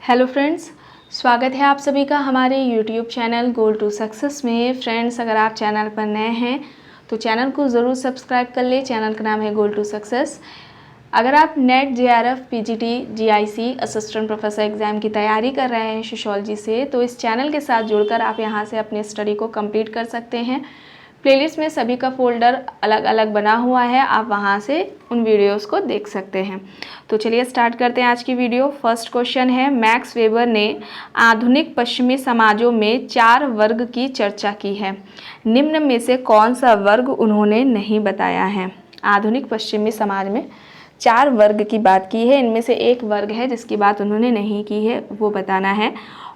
Hello friends, स्वागत है आप सभी का हमारे YouTube channel goal to success में। फ्रेंड्स, अगर आप चैनल पर नए हैं तो चैनल को ज़रूर सब्सक्राइब कर ले। चैनल का नाम है गोल टू सक्सेस। अगर आप NET JRF PGT GIC assistant professor exam की तैयारी कर रहे हैं सोशियोलॉजी से, तो इस चैनल के साथ जुड़कर आप यहां से अपनी स्टडी को कंप्लीट कर सकते हैं। प्लेलिस्ट में सभी का फोल्डर अलग अलग बना हुआ है, आप वहां से उन वीडियोस को देख सकते हैं। तो चलिए स्टार्ट करते हैं आज की वीडियो। फर्स्ट क्वेश्चन है, मैक्स वेबर ने आधुनिक पश्चिमी समाजों में 4 वर्ग की चर्चा की है। निम्न में से कौन सा वर्ग उन्होंने नहीं बताया है? आधुनिक पश्चिमी समाज में 4 वर्ग की बात की है, इनमें से एक वर्ग है जिसकी बात उन्होंने नहीं की है, वो बताना है।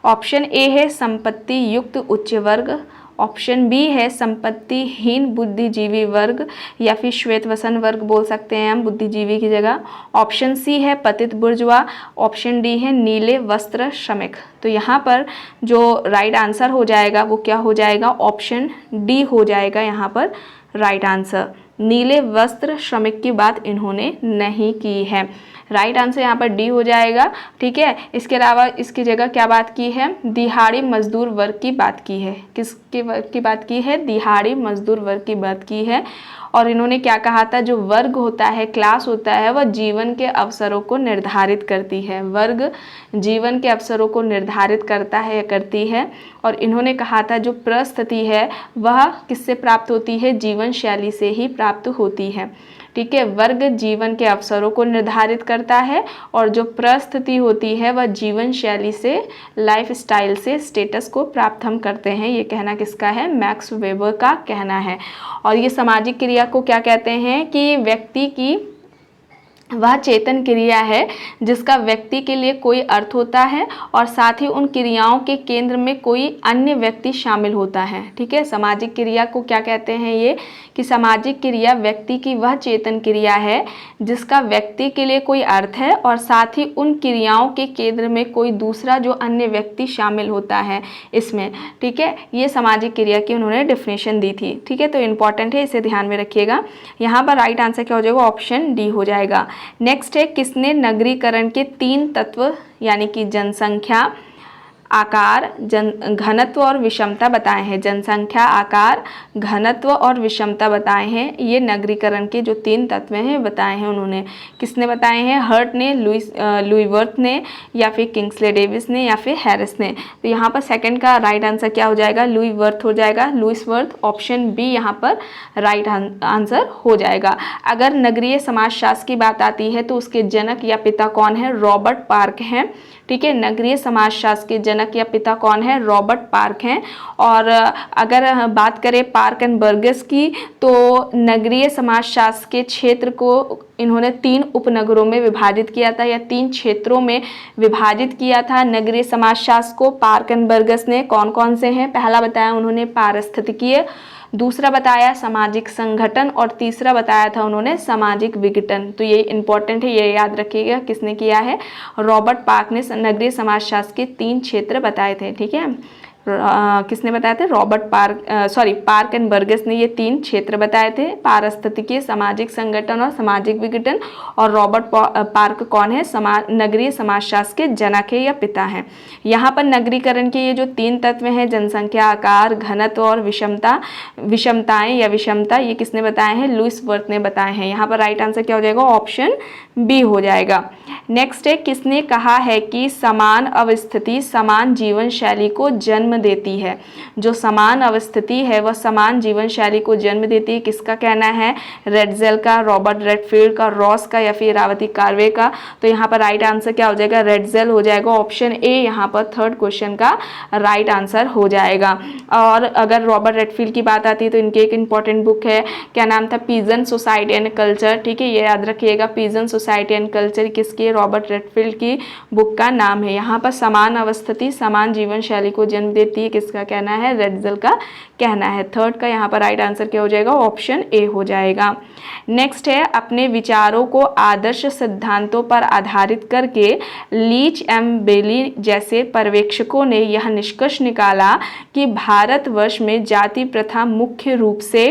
ऑप्शन ए है संपत्ति युक्त उच्च वर्ग, ऑप्शन बी है संपत्तिहीन बुद्धिजीवी वर्ग या फिर श्वेतवसन वर्ग बोल सकते हैं हम बुद्धिजीवी की जगह, ऑप्शन सी है पतित बुर्जुआ, ऑप्शन डी है नीले वस्त्र श्रमिक। तो यहाँ पर जो राइट आंसर हो जाएगा वो क्या हो जाएगा? ऑप्शन डी हो जाएगा यहाँ पर राइट आंसर। नीले वस्त्र श्रमिक की बात इन्होंने नहीं की है। राइट आंसर यहाँ पर डी हो जाएगा। ठीक है, इसके अलावा इसकी जगह क्या बात की है? दिहाड़ी मजदूर वर्ग की बात की है। किसके वर्ग की बात की है? दिहाड़ी मजदूर वर्ग की बात की है। और इन्होंने क्या कहा था? जो वर्ग होता है, क्लास होता है, वह जीवन के अवसरों को निर्धारित करती है। वर्ग जीवन के अवसरों को निर्धारित करता है या करती है। और इन्होंने कहा था जो परिस्थिति है वह किससे प्राप्त होती है? जीवन शैली से ही प्राप्त होती है। ठीक है, वर्ग जीवन के अवसरों को निर्धारित करता है और जो परिस्थिति होती है वह जीवन शैली से, लाइफ स्टाइल से स्टेटस को प्राप्त हम करते हैं। ये कहना किसका है? मैक्स वेबर का कहना है। और ये सामाजिक क्रिया को क्या कहते हैं? कि व्यक्ति की वह चेतन क्रिया है जिसका व्यक्ति के लिए कोई अर्थ होता है और साथ ही उन क्रियाओं के केंद्र में कोई अन्य व्यक्ति शामिल होता है। ठीक है, सामाजिक क्रिया को क्या कहते हैं? ये कि सामाजिक क्रिया व्यक्ति की वह चेतन क्रिया है जिसका व्यक्ति के लिए कोई अर्थ है और साथ ही उन क्रियाओं के केंद्र में कोई दूसरा जो अन्य व्यक्ति शामिल होता है इसमें। ठीक है, ये सामाजिक क्रिया की उन्होंने डेफिनेशन दी थी। ठीक है, तो इम्पॉर्टेंट है, इसे ध्यान में रखिएगा। यहाँ पर राइट आंसर क्या हो जाएगा? ऑप्शन डी हो जाएगा। नेक्स्ट है, किसने नगरीकरण के 3 तत्व यानी कि जनसंख्या, आकार, घनत्व और विषमता बताए हैं। जनसंख्या, आकार, घनत्व और विषमता बताए हैं। ये नगरीकरण के जो 3 तत्व हैं बताए हैं उन्होंने। किसने बताए हैं? हर्ट ने, लुईवर्थ ने या फिर किंग्सले डेविस ने या फिर हैरिस ने। तो यहाँ पर सेकंड का राइट आंसर क्या हो जाएगा? लुईवर्थ हो जाएगा। लुईसवर्थ, ऑप्शन बी यहाँ पर राइट आंसर हो जाएगा। अगर नगरीय समाजशास्त्र की बात आती है तो उसके जनक या पिता कौन है? रॉबर्ट पार्क हैं। ठीक है, नगरीय समाजशास्त्र के जनक या पिता कौन है? रॉबर्ट पार्क हैं। और अगर बात करें पार्क एंड बर्गस की, तो नगरीय समाजशास्त्र के क्षेत्र को इन्होंने 3 उपनगरों में विभाजित किया था या 3 क्षेत्रों में विभाजित किया था नगरीय समाजशास्त्र को। पार्क एंड बर्गस ने कौन कौन से हैं? पहला बताया उन्होंने पारिस्थितिकीय, दूसरा बताया सामाजिक संगठन और तीसरा बताया था उन्होंने सामाजिक विघटन। तो ये इंपॉर्टेंट है, ये याद रखिएगा किसने किया है? रॉबर्ट पार्क ने नगरीय समाजशास्त्र के 3 क्षेत्र बताए थे। ठीक है, किसने बताए थे? Robert park, park and Burgess ने ये 3 क्षेत्र बताए थे, पारिस्थितिकीय, सामाजिक संगठन और सामाजिक विघटन। और रॉबर्ट पार्क कौन है? नगरीय समाजशास्त्र के जनक है या पिता हैं। यहाँ पर नगरीकरण के ये जो 3 तत्व हैं, जनसंख्या, आकार, घनत्व और विषमताएं या विषमता, ये किसने बताए हैं? लुईसवर्थ ने बताए हैं। यहाँ पर राइट आंसर क्या हो जाएगा? ऑप्शन बी हो जाएगा। नेक्स्ट है, किसने कहा है कि समान अवस्थिति समान जीवन शैली को जन्म देती है? जो समान अवस्थिति है वह समान जीवन शैली को जन्म देती है। किसका कहना है? रेडजेल का, रॉबर्ट रेडफील्ड का, रॉस का या फिर इरावती कार्वे का। तो यहाँ पर राइट आंसर क्या हो जाएगा? रेडजेल हो जाएगा। ऑप्शन ए यहाँ पर थर्ड क्वेश्चन का राइट आंसर हो जाएगा। और अगर रॉबर्ट रेडफील्ड की बात आती है तो इनकी एक इंपॉर्टेंट बुक है, क्या नाम था? Peasant society and culture. ठीक है, ये याद रखिएगा, पीजन सोसाइटी एंड कल्चर किसकी? रॉबर्ट रेडफील्ड की बुक का नाम है। यहाँ पर समान अवस्थिति समान जीवन शैली को जन्म देती है, किसका कहना है? रेडजेल का कहना है। थर्ड का यहाँ पर राइट आंसर क्या हो जाएगा? ऑप्शन ए हो जाएगा। नेक्स्ट है, अपने विचारों को आदर्श सिद्धांतों पर आधारित करके लीच एम बेली जैसे पर्यवेक्षकों ने यह निष्कर्ष निकाला कि भारतवर्ष में जाति प्रथा मुख्य रूप से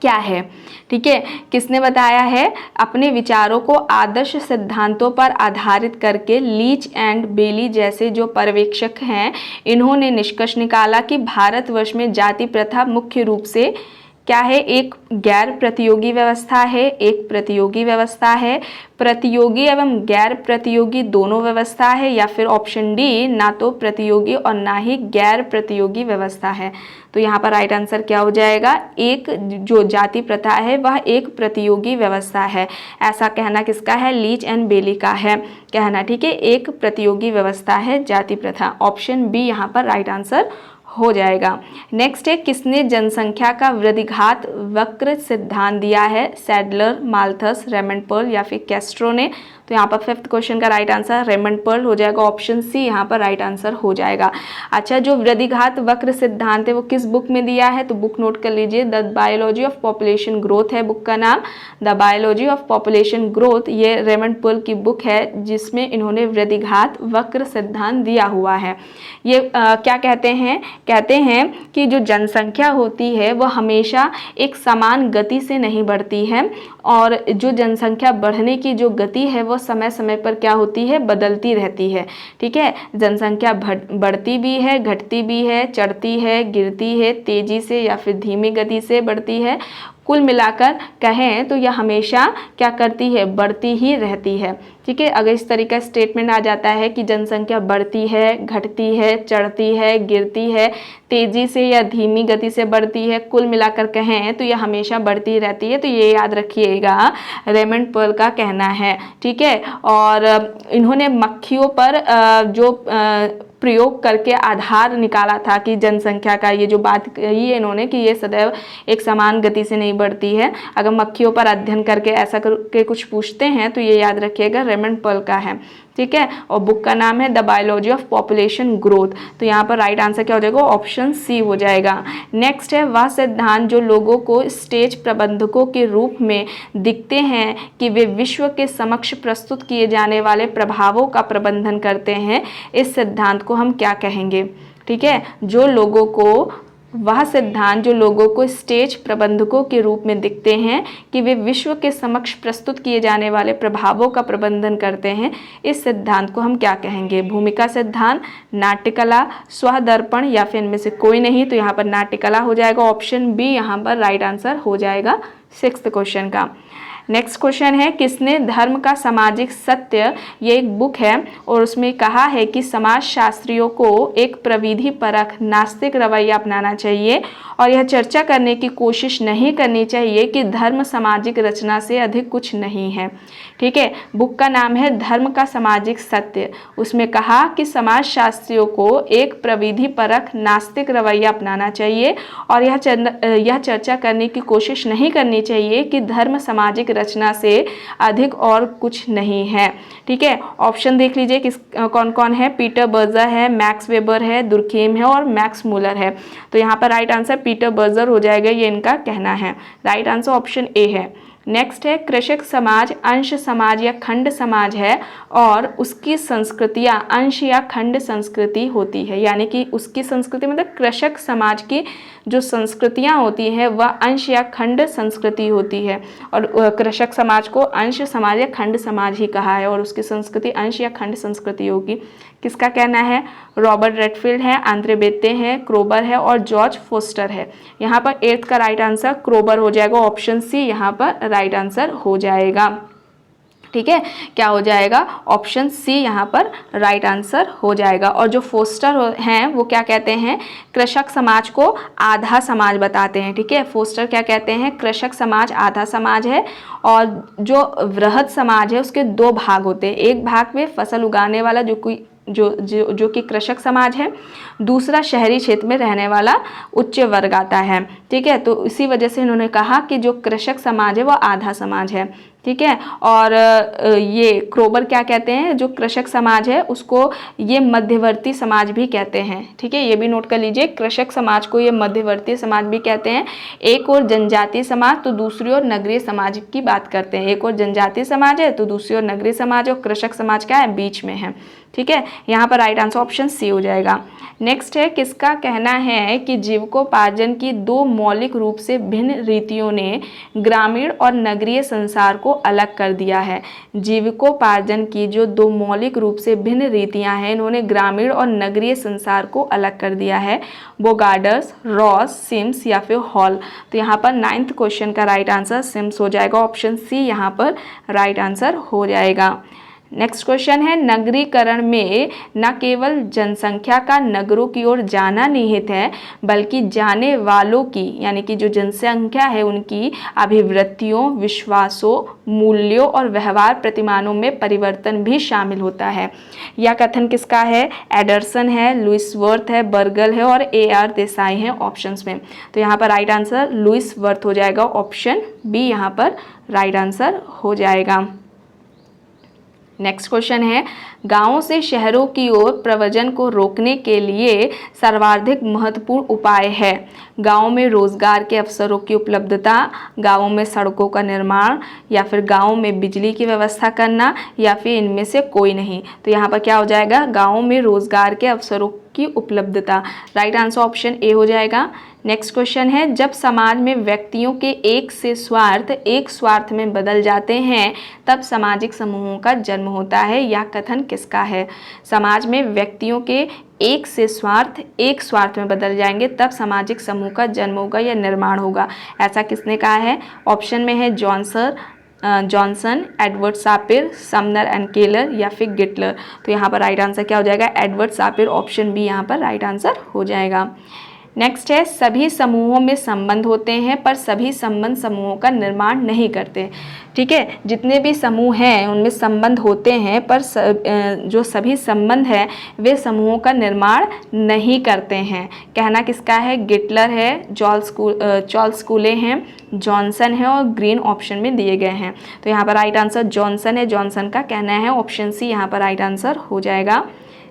क्या है। ठीक है, किसने बताया है? अपने विचारों को आदर्श सिद्धांतों पर आधारित करके लीच एंड बेली जैसे जो पर्यवेक्षक हैं, इन्होंने निष्कर्ष निकाला कि भारतवर्ष में जाति प्रथा मुख्य रूप से क्या है? एक गैर प्रतियोगी व्यवस्था है, एक प्रतियोगी व्यवस्था है, प्रतियोगी एवं गैर प्रतियोगी दोनों व्यवस्था है, या फिर ऑप्शन डी, ना तो प्रतियोगी और ना ही गैर प्रतियोगी व्यवस्था है। तो यहाँ पर राइट आंसर क्या हो जाएगा? एक जो जाति प्रथा है वह एक प्रतियोगी व्यवस्था है। ऐसा कहना किसका है? लीच एंड बेली का है कहना। ठीक है, एक प्रतियोगी व्यवस्था है जाति प्रथा। ऑप्शन बी यहाँ पर राइट आंसर हो जाएगा। नेक्स्ट है, किसने जनसंख्या का वृद्धिघात वक्र सिद्धांत दिया है? सैडलर, माल्थस, रेमंड पर्ल या फिर कैस्ट्रो ने? तो यहाँ पर फिफ्थ क्वेश्चन का राइट आंसर रेमंड पर्ल हो जाएगा। ऑप्शन सी यहाँ पर राइट आंसर हो जाएगा। अच्छा, जो वृद्धिघात वक्र सिद्धांत है वो किस बुक में दिया है? तो बुक नोट कर लीजिए, the biology of population growth है बुक का नाम। The biology of population growth ये रेमंड पर्ल की बुक है, जिसमें इन्होंने वृद्धिघात वक्र सिद्धांत दिया हुआ है। ये क्या कहते हैं? कहते हैं कि जो जनसंख्या होती है वह हमेशा एक समान गति से नहीं बढ़ती है, और जो जनसंख्या बढ़ने की जो गति है वो समय समय पर क्या होती है? बदलती रहती है। ठीक है, जनसंख्या बढ़ती भी है, घटती भी है, चढ़ती है, गिरती है, तेजी से या फिर धीमी गति से बढ़ती है। कुल मिलाकर कहें तो यह हमेशा क्या करती है? बढ़ती ही रहती है। ठीक है, अगर इस तरीके का स्टेटमेंट आ जाता है कि जनसंख्या बढ़ती है, घटती है, चढ़ती है, गिरती है, तेजी से या धीमी गति से बढ़ती है, कुल मिलाकर कहें तो यह हमेशा बढ़ती रहती है, तो ये याद रखिएगा, रेमंड पर्ल का कहना है। ठीक है, और इन्होंने मक्खियों पर जो प्रयोग करके आधार निकाला था कि जनसंख्या का, ये जो बात कही है इन्होंने कि ये सदैव एक समान गति से नहीं बढ़ती है। अगर मक्खियों पर अध्ययन करके ऐसा करके कुछ पूछते हैं तो ये याद रखिएगा, रेमंड पर्ल का है। ठीक है, और बुक का नाम है the biology of population growth. तो यहाँ पर राइट आंसर क्या हो जाएगा? ऑप्शन सी हो जाएगा। नेक्स्ट है, वह सिद्धांत जो लोगों को स्टेज प्रबंधकों के रूप में दिखते हैं कि वे विश्व के समक्ष प्रस्तुत किए जाने वाले प्रभावों का प्रबंधन करते हैं, इस सिद्धांत को हम क्या कहेंगे? ठीक है, जो लोगों को वह सिद्धांत जो लोगों को स्टेज प्रबंधकों के रूप में दिखते हैं कि वे विश्व के समक्ष प्रस्तुत किए जाने वाले प्रभावों का प्रबंधन करते हैं, इस सिद्धांत को हम क्या कहेंगे? भूमिका सिद्धांत, नाट्यकला, स्वदर्पण या फिर इनमें से कोई नहीं? तो यहाँ पर नाट्यकला हो जाएगा। ऑप्शन बी यहाँ पर राइट आंसर हो जाएगा सिक्स्थ क्वेश्चन का। नेक्स्ट क्वेश्चन है, किसने धर्म का सामाजिक सत्य, ये एक बुक है और उसमें कहा है कि समाज शास्त्रियों को एक प्रविधि परक नास्तिक रवैया अपनाना चाहिए और यह चर्चा करने की कोशिश नहीं करनी चाहिए कि धर्म सामाजिक रचना से अधिक कुछ नहीं है। ठीक है, बुक का नाम है धर्म का सामाजिक सत्य। उसमें कहा कि समाज शास्त्रियों को एक प्रविधि परक नास्तिक रवैया अपनाना चाहिए और यह चर्चा करने की कोशिश नहीं करनी चाहिए कि धर्म सामाजिक रचना से अधिक और कुछ नहीं है। ठीक है, ऑप्शन देख लीजिए किस कौन कौन है। पीटर बर्जर है, मैक्स वेबर है, दुर्खेम है और मैक्स मूलर है। तो यहाँ पर राइट आंसर पीटर बर्जर हो जाएगा, ये इनका कहना है। राइट आंसर ऑप्शन ए है। नेक्स्ट है, कृषक समाज अंश समाज या खंड समाज है और उसकी संस्कृतियां अंश या खंड संस्कृति होती है। यानी कि उसकी संस्कृति मतलब कृषक समाज की जो संस्कृतियां होती हैं वह अंश या खंड संस्कृति होती है, और कृषक समाज को अंश समाज या खंड समाज ही कहा है और उसकी संस्कृति अंश या खंड संस्कृति होगी। किसका कहना है? रॉबर्ट रेडफील्ड है, आंद्रे बेत्ते हैं, क्रोबर है और जॉर्ज फोस्टर है। यहाँ पर 8th का राइट आंसर क्रोबर हो जाएगा। ऑप्शन सी यहाँ पर राइट आंसर हो जाएगा। ठीक है, क्या हो जाएगा? ऑप्शन सी यहाँ पर राइट आंसर हो जाएगा। और जो फोस्टर हैं वो क्या कहते हैं? कृषक समाज को आधा समाज बताते हैं। ठीक है, फोस्टर क्या कहते हैं? कृषक समाज आधा समाज है और जो वृहद समाज है उसके 2 भाग होते हैं। एक भाग में फसल उगाने वाला जो कि कृषक समाज है, दूसरा शहरी क्षेत्र में रहने वाला उच्च वर्ग आता है। ठीक है, तो इसी वजह से इन्होंने कहा कि जो कृषक समाज है वो आधा समाज है। ठीक है। और ये क्रोबर क्या कहते हैं, जो कृषक समाज है उसको ये मध्यवर्ती समाज भी कहते हैं। ठीक है, ये भी नोट कर लीजिए, कृषक समाज को ये मध्यवर्ती समाज भी कहते हैं। एक और जनजातीय समाज तो दूसरी ओर नगरीय समाज की बात करते हैं। एक और जनजातीय समाज है तो दूसरी ओर नगरीय समाज, और कृषक समाज क्या है, बीच में है। ठीक है, यहाँ पर राइट आंसर ऑप्शन सी हो जाएगा। नेक्स्ट है, किसका कहना है कि जीविकोपार्जन की दो मौलिक रूप से भिन्न रीतियों ने ग्रामीण और नगरीय संसार को अलग कर दिया है। जीविकोपार्जन की जो दो मौलिक रूप से भिन्न रीतियां हैं, इन्होंने ग्रामीण और नगरीय संसार को अलग कर दिया है। बोगार्डस, रॉस, सिम्स या फिर हॉल। तो यहाँ पर 9th क्वेश्चन का राइट आंसर सिम्स हो जाएगा। ऑप्शन सी यहाँ पर राइट आंसर हो जाएगा। नेक्स्ट क्वेश्चन है, नगरीकरण में न केवल जनसंख्या का नगरों की ओर जाना निहित है, बल्कि जाने वालों की यानी कि जो जनसंख्या है उनकी अभिवृत्तियों, विश्वासों, मूल्यों और व्यवहार प्रतिमानों में परिवर्तन भी शामिल होता है। यह कथन किसका है, एडरसन है, लुइस वर्थ है, बर्गल है और AR देसाई है ऑप्शंस में। तो यहाँ पर राइट आंसर लुइस वर्थ हो जाएगा। ऑप्शन बी यहाँ पर राइट आंसर हो जाएगा। नेक्स्ट क्वेश्चन है, गांवों से शहरों की ओर प्रव्रजन को रोकने के लिए सर्वाधिक महत्वपूर्ण उपाय है। गांवों में रोजगार के अवसरों की उपलब्धता, गांवों में सड़कों का निर्माण, या फिर गांवों में बिजली की व्यवस्था करना, या फिर इनमें से कोई नहीं। तो यहाँ पर क्या हो जाएगा, गांवों में रोजगार के अवसरों की उपलब्धता। राइट आंसर ऑप्शन ए हो जाएगा। नेक्स्ट क्वेश्चन है, जब समाज में व्यक्तियों के एक से स्वार्थ एक स्वार्थ में बदल जाते हैं तब सामाजिक समूहों का जन्म होता है। यह कथन किसका है? समाज में व्यक्तियों के एक से स्वार्थ एक स्वार्थ में बदल जाएंगे तब सामाजिक समूह का जन्म होगा या निर्माण होगा। ऐसा किसने कहा है? ऑप्शन में है Johnson, Edward Sapir, Sumner and Keller या फिर गिटलर। तो यहाँ पर राइट आंसर क्या हो जाएगा? एडवर्ड सापिर। ऑप्शन बी यहाँ पर राइट आंसर हो जाएगा। नेक्स्ट है, सभी समूहों में संबंध होते हैं पर सभी संबंध समूहों का निर्माण नहीं करते। ठीक है, जितने भी समूह हैं उनमें संबंध होते हैं पर जो सभी संबंध हैं वे समूहों का निर्माण नहीं करते हैं। कहना किसका है? गिटलर है, चार्ल्स कूले हैं, जॉनसन है और ग्रीन ऑप्शन में दिए गए हैं। तो यहाँ पर राइट आंसर जॉनसन है। जॉनसन का कहना है। ऑप्शन सी यहाँ पर राइट आंसर हो जाएगा।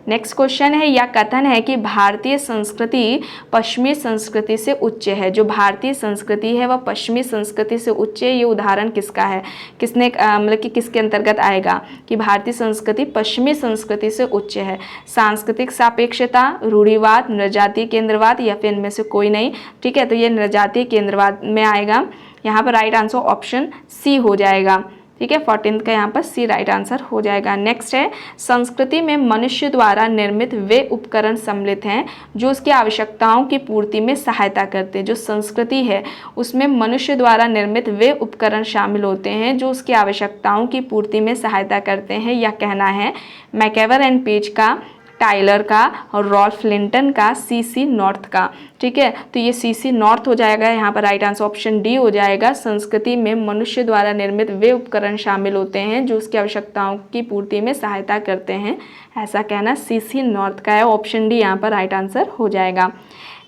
नेक्स्ट क्वेश्चन है, यह कथन है कि भारतीय संस्कृति पश्चिमी संस्कृति से उच्च है। जो भारतीय संस्कृति है वह पश्चिमी संस्कृति से उच्च है। ये उदाहरण किसका है? किसने मतलब कि किसके अंतर्गत आएगा कि भारतीय संस्कृति पश्चिमी संस्कृति से उच्च है? सांस्कृतिक सापेक्षता, रूढ़िवाद, नृजातीय केंद्रवाद या फिर इनमें से कोई नहीं। ठीक है, तो ये नृजातीय केंद्रवाद में आएगा। यहाँ पर राइट आंसर ऑप्शन सी हो जाएगा। ठीक है, 14th का यहाँ पर सी राइट आंसर हो जाएगा। नेक्स्ट है, संस्कृति में मनुष्य द्वारा निर्मित वे उपकरण सम्मिलित हैं जो उसकी आवश्यकताओं की पूर्ति में सहायता करते हैं। जो संस्कृति है उसमें मनुष्य द्वारा निर्मित वे उपकरण शामिल होते हैं जो उसकी आवश्यकताओं की पूर्ति में सहायता करते हैं। यह कहना है मैकेवर एंड पेज का, टाइलर का और रॉल्फ लिंटन का, CC नॉर्थ का। ठीक है, तो ये CC नॉर्थ हो जाएगा। यहाँ पर राइट आंसर ऑप्शन डी हो जाएगा। संस्कृति में मनुष्य द्वारा निर्मित वे उपकरण शामिल होते हैं जो उसकी आवश्यकताओं की पूर्ति में सहायता करते हैं। ऐसा कहना CC नॉर्थ का है। ऑप्शन डी यहाँ पर राइट आंसर हो जाएगा।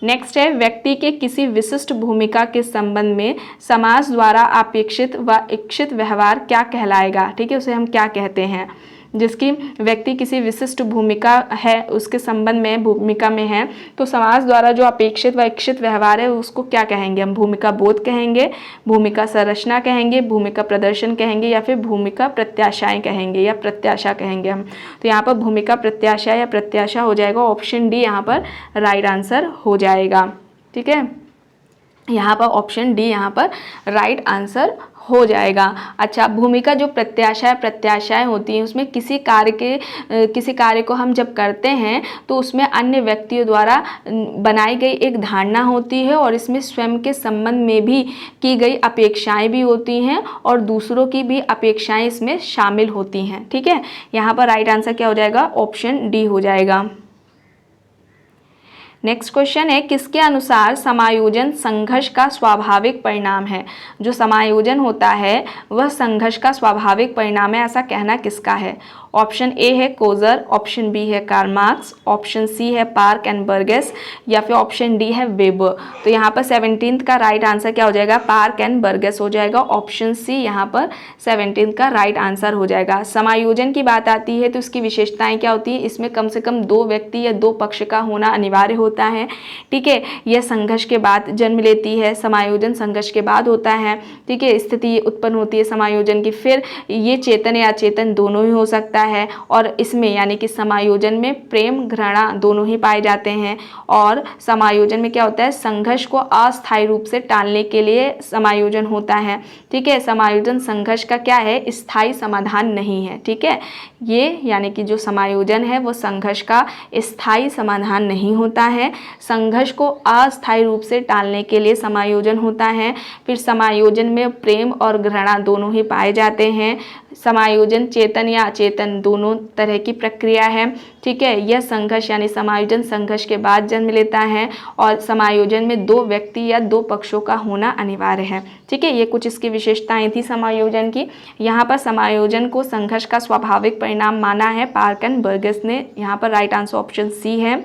नेक्स्ट है, व्यक्ति के किसी विशिष्ट भूमिका के संबंध में समाज द्वारा अपेक्षित व इच्छित व्यवहार क्या कहलाएगा? ठीक है, उसे हम क्या कहते हैं? जिसकी व्यक्ति किसी विशिष्ट भूमिका है उसके संबंध में भूमिका में है तो समाज द्वारा जो अपेक्षित व इच्छित व्यवहार है उसको क्या कहेंगे? हम भूमिका बोध कहेंगे, भूमिका संरचना कहेंगे, भूमिका प्रदर्शन कहेंगे या फिर भूमिका प्रत्याशाएं कहेंगे या प्रत्याशा कहेंगे हम। तो यहाँ पर भूमिका प्रत्याशा या प्रत्याशा हो जाएगा। ऑप्शन डी यहाँ पर राइट आंसर हो जाएगा। ठीक है, यहाँ पर ऑप्शन डी यहाँ पर राइट आंसर हो जाएगा। अच्छा, भूमिका जो प्रत्याशाएं होती हैं उसमें किसी कार्य को हम जब करते हैं तो उसमें अन्य व्यक्तियों द्वारा बनाई गई एक धारणा होती है और इसमें स्वयं के संबंध में भी की गई अपेक्षाएं भी होती हैं और दूसरों की भी अपेक्षाएं इसमें शामिल होती हैं। ठीक है, यहाँ पर राइट आंसर क्या हो जाएगा? ऑप्शन डी हो जाएगा। नेक्स्ट क्वेश्चन है, किसके अनुसार समायोजन संघर्ष का स्वाभाविक परिणाम है? जो समायोजन होता है वह संघर्ष का स्वाभाविक परिणाम है। ऐसा कहना किसका है? ऑप्शन ए है कोजर, ऑप्शन बी है कार्ल मार्क्स, ऑप्शन सी है पार्क एंड बर्गेस, या फिर ऑप्शन डी है वेबर। तो यहाँ पर 17th का राइट आंसर क्या हो जाएगा, पार्क एंड बर्गेस हो जाएगा। ऑप्शन सी यहाँ पर 17th का राइट आंसर हो जाएगा। समायोजन की बात आती है तो इसकी विशेषताएं क्या होती है, इसमें कम से कम 2 व्यक्ति या 2 पक्ष का होना अनिवार्य होता है। ठीक है, यह संघर्ष के बाद जन्म लेती है, समायोजन संघर्ष के बाद होता है। ठीक है, स्थिति उत्पन्न होती है समायोजन की। फिर ये चेतन या अचेतन दोनों ही हो सकता है, और इसमें यानी कि समायोजन में प्रेम घृणा दोनों ही पाए जाते हैं। और समायोजन में क्या होता है, संघर्ष को अस्थायी रूप से टालने के लिए समायोजन होता है। ठीक है, समायोजन संघर्ष का क्या है, स्थायी समाधान नहीं है। ठीक है, ये यानी कि जो समायोजन है वो संघर्ष का स्थायी समाधान नहीं होता है, संघर्ष को अस्थायी रूप से टालने के लिए समायोजन होता है। फिर समायोजन में प्रेम और घृणा दोनों ही पाए जाते हैं। समायोजन चेतन या अचेतन दोनों तरह की प्रक्रिया है। ठीक है, यह संघर्ष यानी समायोजन संघर्ष के बाद जन्म लेता है, और समायोजन में 2 व्यक्ति या 2 पक्षों का होना अनिवार्य है। ठीक है, ये कुछ इसकी विशेषताएं थी समायोजन की। यहाँ पर समायोजन को संघर्ष का स्वाभाविक परिणाम माना है पार्क एंड बर्गेस ने। यहाँ पर राइट आंसर ऑप्शन सी है।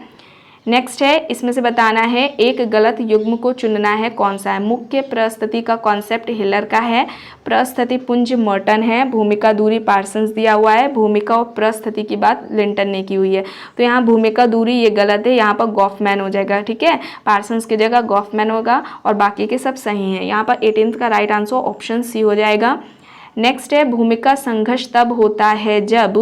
नेक्स्ट है, इसमें से बताना है एक गलत युग्म को चुनना है, कौन सा है। मुख्य प्रस्थिति का कॉन्सेप्ट हिलर का है, प्रस्थिति पुंज मर्टन है, भूमिका दूरी पार्सन्स दिया हुआ है, भूमिका और प्रस्थिति की बात लिंटन ने की हुई है। तो यहाँ भूमिका दूरी ये गलत है, यहाँ पर गॉफमैन हो जाएगा। ठीक है, पार्सन्स की जगह गॉफमैन होगा, और बाकी के सब सही हैं। यहाँ पर 18th का राइट आंसर ऑप्शन सी हो जाएगा। नेक्स्ट है, भूमिका संघर्ष तब होता है जब,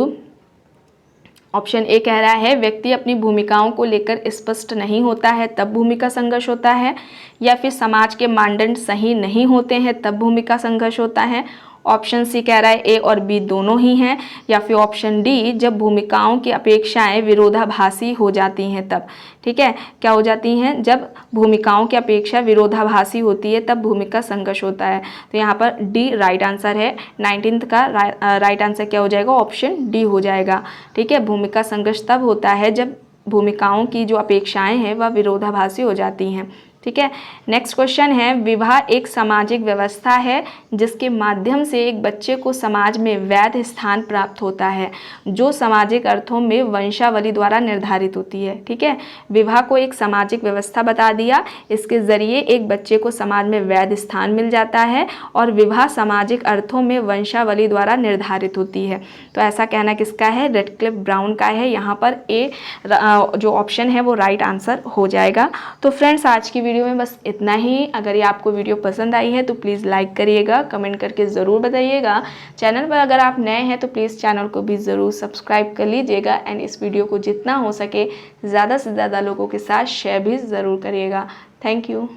ऑप्शन ए कह रहा है व्यक्ति अपनी भूमिकाओं को लेकर स्पष्ट नहीं होता है तब भूमिका संघर्ष होता है, या फिर समाज के मानदंड सही नहीं होते हैं तब भूमिका संघर्ष होता है। ऑप्शन सी कह रहा है ए और बी दोनों ही हैं, या फिर ऑप्शन डी जब भूमिकाओं की अपेक्षाएं विरोधाभासी हो जाती हैं तब। ठीक है, क्या हो जाती हैं, जब भूमिकाओं की अपेक्षा विरोधाभासी होती है तब भूमिका संघर्ष होता है। तो यहाँ पर डी राइट आंसर है। 19th का राइट आंसर क्या हो जाएगा, ऑप्शन डी हो जाएगा। ठीक है, भूमिका संघर्ष तब होता है जब भूमिकाओं की जो अपेक्षाएं हैं वह विरोधाभासी हो जाती हैं। ठीक है, नेक्स्ट क्वेश्चन है, विवाह एक सामाजिक व्यवस्था है जिसके माध्यम से एक बच्चे को समाज में वैध स्थान प्राप्त होता है, जो सामाजिक अर्थों में वंशावली द्वारा निर्धारित होती है। ठीक है, विवाह को एक सामाजिक व्यवस्था बता दिया, इसके जरिए एक बच्चे को समाज में वैध स्थान मिल जाता है, और विवाह सामाजिक अर्थों में वंशावली द्वारा निर्धारित होती है। तो ऐसा कहना किसका है, रेडक्लिफ ब्राउन का है। यहाँ पर ए जो ऑप्शन है वो राइट आंसर हो जाएगा। तो फ्रेंड्स, आज की वीडियो में बस इतना ही। अगर ये आपको वीडियो पसंद आई है तो प्लीज़ लाइक करिएगा, कमेंट करके ज़रूर बताइएगा। चैनल पर अगर आप नए हैं तो प्लीज़ चैनल को भी ज़रूर सब्सक्राइब कर लीजिएगा, एंड इस वीडियो को जितना हो सके ज़्यादा से ज़्यादा लोगों के साथ शेयर भी ज़रूर करिएगा। Thank you.